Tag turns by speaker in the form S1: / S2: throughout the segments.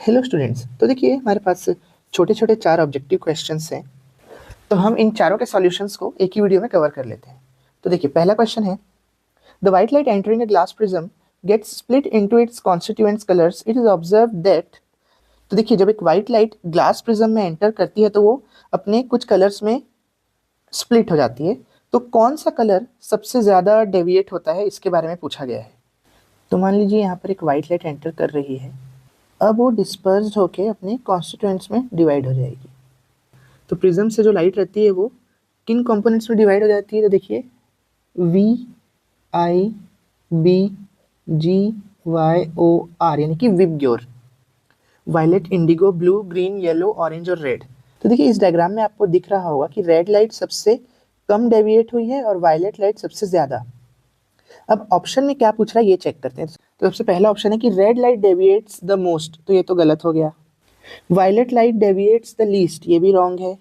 S1: Hello students, तो देखिए हमारे पास छोटे छोटे 4 ऑब्जेक्टिव क्वेश्चंस हैं। तो हम इन चारों के सॉल्यूशंस को एक ही वीडियो में कवर कर लेते हैं। तो देखिए पहला क्वेश्चन है, the white light entering a glass prism gets split into its constituent colours, it is observed that. तो देखिए जब एक व्हाइट लाइट ग्लास प्रिज्म में एंटर करती है तो वो अपने कुछ कलर्स में स्प्लिट हो जाती है। तो कौन सा कलर सबसे ज़्यादा डेविएट होता है, इसके बारे में पूछा गया है। तो मान लीजिए यहाँ पर एक व्हाइट लाइट एंटर कर रही है, अब वो डिस्पर्स्ड होके अपने कॉन्स्टिट्यूएंट्स में डिवाइड हो जाएगी। तो प्रिज्म से जो लाइट रहती है वो किन कंपोनेंट्स में डिवाइड हो जाती है, तो देखिए V I B G Y O R, यानी कि VIBGYOR, violet, indigo, blue, green, yellow, orange और रेड। तो देखिए इस डायग्राम में आपको दिख रहा होगा कि रेड लाइट सबसे कम डेविएट हुई है और वायलेट लाइट सबसे ज़्यादा। अब ऑप्शन में क्या पूछ रहा है ये चेक करते हैं। तो सबसे पहला ऑप्शन है कि red light deviates the most, तो ये तो गलत हो गया। Violet light deviates the least, ये भी रॉन्ग है।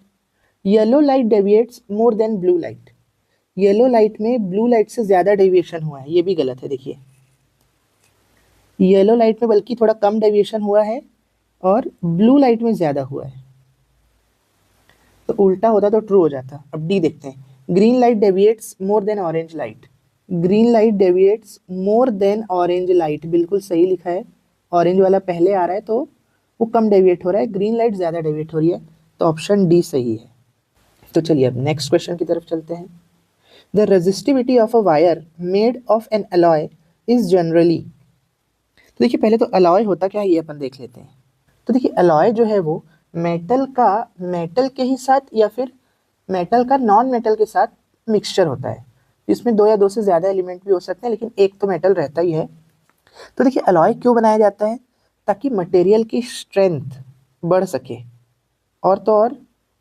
S1: Yellow light deviates more than blue light, yellow light में ब्लू लाइट से ज़्यादा डेविएशन हुआ है, ये भी गलत है। देखिए येलो लाइट में बल्कि थोड़ा कम डेविएशन हुआ है और ब्लू लाइट में ज़्यादा हुआ है, तो उल्टा होता तो ट्रू हो जाता। अब डी देखते हैं, green light deviates more then orange light, green light deviates more then orange light, बिल्कुल सही लिखा है। ऑरेंज वाला पहले आ रहा है तो वो कम डेविएट हो रहा है, ग्रीन लाइट ज़्यादा डेविएट हो रही है, तो ऑप्शन डी सही है। तो चलिए अब नेक्स्ट क्वेश्चन की तरफ चलते हैं। The resistivity of a wire made of N alloy is generally. तो देखिए पहले तो अलॉय होता क्या है ये अपन देख लेते हैं। तो देखिए अलॉय जो है वो मेटल का मेटल के ही साथ या फिर मेटल का नॉन मेटल के साथ मिक्सचर होता है, जिसमें दो या दो से ज़्यादा एलिमेंट भी हो सकते हैं, लेकिन एक तो मेटल रहता ही है। तो देखिए अलॉय क्यों बनाया जाता है, ताकि मटेरियल की स्ट्रेंथ बढ़ सके और तो और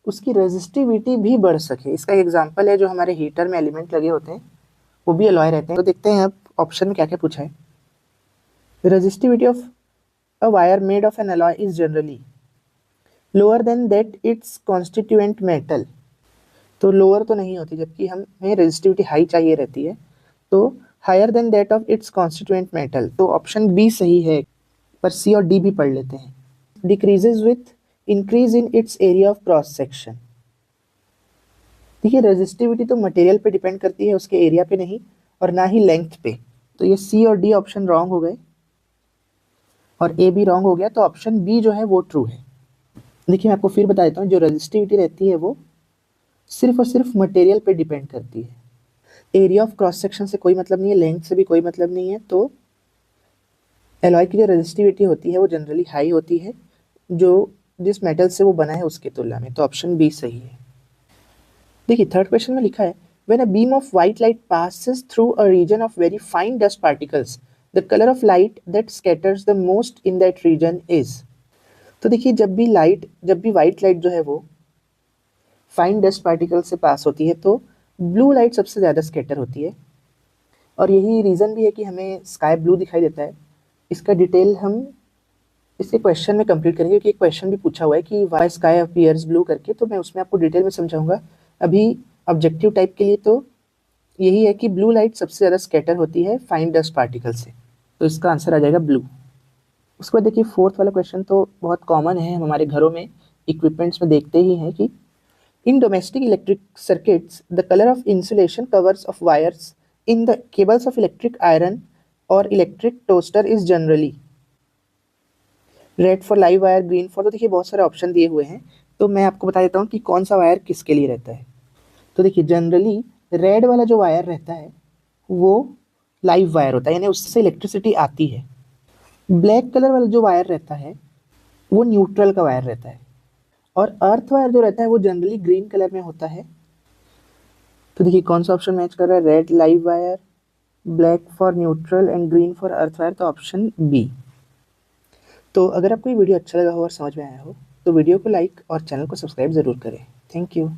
S1: उसकी रेजिस्टिविटी भी बढ़ सके। इसका एक एग्जांपल है जो हमारे हीटर में एलिमेंट लगे होते हैं, वो भी अलॉय रहते हैं। तो देखते हैं अब ऑप्शन में क्या क्या पूछा है। Resistivity of a wire made of N alloy is generally lower than that it's constituent metal, तो लोअर तो नहीं होती, जबकि हमें रेजिस्टिविटी हाई चाहिए रहती है, तो higher than that of its constituent metal, तो ऑप्शन बी सही है। पर सी और डी भी पढ़ लेते हैं। Decreases with increase in its area of cross section. देखिए रेजिस्टिविटी तो मटेरियल पे डिपेंड करती है, उसके एरिया पे नहीं, और ना ही लेंथ पे, तो ये सी और डी ऑप्शन रॉन्ग हो गए और ए भी रॉन्ग हो गया, तो ऑप्शन बी जो है वो ट्रू है। देखिए मैं आपको फिर बता देता हूँ, जो रेजिस्टिविटी रहती है वो सिर्फ और सिर्फ मटेरियल पे डिपेंड करती है, एरिया ऑफ क्रॉस सेक्शन से कोई मतलब नहीं है, लेंथ से भी कोई मतलब नहीं है। तो एलॉय की जो रेजिस्टिविटी होती है वो जनरली हाई होती है, जो जिस मेटल से वो बना है उसके तुलना में, तो ऑप्शन बी सही है। देखिए थर्ड क्वेश्चन में लिखा है, when a beam of white light passes through a region of very fine dust particles, the colour of light that scatters the most in that region is. तो देखिए जब भी व्हाइट लाइट जो है वो फाइन डस्ट पार्टिकल से पास होती है तो ब्लू लाइट सबसे ज़्यादा स्कैटर होती है, और यही रीज़न भी है कि हमें स्काई ब्लू दिखाई देता है। इसका डिटेल हम इसके क्वेश्चन में कंप्लीट करेंगे, क्योंकि एक क्वेश्चन भी पूछा हुआ है कि वाई स्काई अपीयर्स ब्लू करके, तो मैं उसमें आपको डिटेल में समझाऊंगा। अभी ऑब्जेक्टिव टाइप के लिए तो यही है कि ब्लू लाइट सबसे ज़्यादा स्कैटर होती है फाइन डस्ट पार्टिकल से, तो इसका आंसर आ जाएगा ब्लू। उसके बाद देखिए फोर्थ वाला क्वेश्चन तो बहुत कॉमन है, हम हमारे घरों में इक्विपमेंट्स में देखते ही हैं कि in domestic electric circuits, the color of insulation covers of wires in the cables of electric iron or electric toaster is generally red for live wire, green for, तो देखिए बहुत सारे ऑप्शन दिए हुए हैं, तो मैं आपको बता देता हूँ कि कौन सा वायर किसके लिए रहता है। तो देखिए जनरली रेड वाला जो वायर रहता है वो लाइव वायर होता है, यानी उससे इलेक्ट्रिसिटी आती है। ब्लैक कलर वाला जो वायर रहता है वो न्यूट्रल का वायर रहता है, और अर्थ वायर जो रहता है वो जनरली ग्रीन कलर में होता है। तो देखिए कौन सा ऑप्शन मैच कर रहा है, red live wire, black for neutral and green for earth wire, तो ऑप्शन बी। तो अगर आपको ये वीडियो अच्छा लगा हो और समझ में आया हो तो वीडियो को लाइक और चैनल को सब्सक्राइब ज़रूर करें। Thank you.